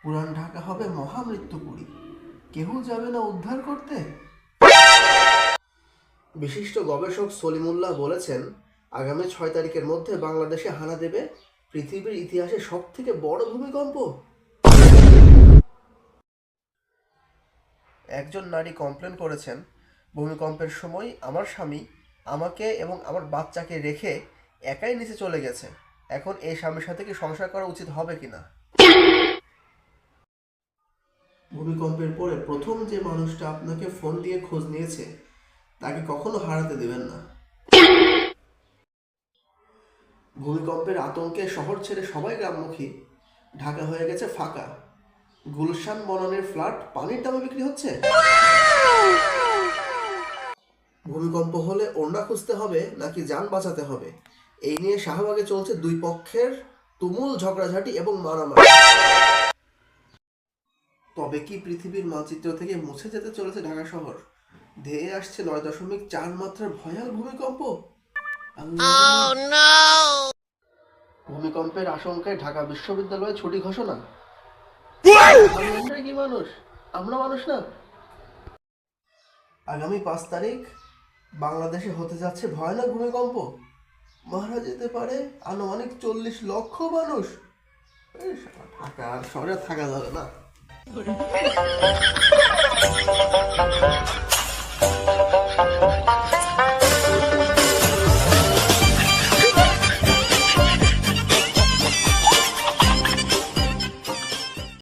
পুরান ঢাকা হবে মহামৃত্যুপুরী, কেউ যাবে না উদ্ধার করতে। বিশিষ্ট গবেষক সলিমুল্লাহ বলেছেন, আগামী 6 তারিখের মধ্যে বাংলাদেশে হানা দেবে পৃথিবীর ইতিহাসে সব থেকে বড় ভূমিকম্প। একজন নারী কমপ্লেন করেছেন, ভূমিকম্পের সময় আমার স্বামী আমাকে এবং আমার বাচ্চাকে রেখে একাই নিচে চলে গেছে। এখন এই স্বামীর সাথে কি সংসার করা উচিত হবে কিনা? ভূমিকম্পের পরে প্রথম যে মানুষটা আপনাকে ফোন দিয়ে খোঁজ নিয়েছে তাকে কখনো হারাতে দেবেন না। ভূমিকম্পের আতঙ্কে শহর ছেড়ে সবাই গ্রামমুখী, ঢাকা হয়ে গেছে ফাঁকা। গুলশান বনানীর ফ্ল্যাট পানির দামে বিক্রি হচ্ছে। ভূমিকম্প হলে ওড়না খুঁজতে হবে নাকি যান বাঁচাতে হবে, এই নিয়ে শাহবাগে চলছে দুই পক্ষের তুমুল ঝগড়াঝাটি এবং মারামারি। তবে কি পৃথিবীর মানচিত্র থেকে মুছে যেতে চলেছে ঢাকা শহর? ধেয়ে আসছে 9.4 মাত্রার ভয়াল ভূমিকম্প। ভূমিকম্পের আশঙ্কায় ঢাকা বিশ্ববিদ্যালয়ে ছুটি ঘোষণা। আমরা কি মানুষ? আমরা মানুষ না? আগামী 5 তারিখ বাংলাদেশে হতে যাচ্ছে ভয়ানক ভূমিকম্প। মারা যেতে পারে আনুমানিক 40 লক্ষ মানুষ। ঢাকা শহরে থাকা যাবে না।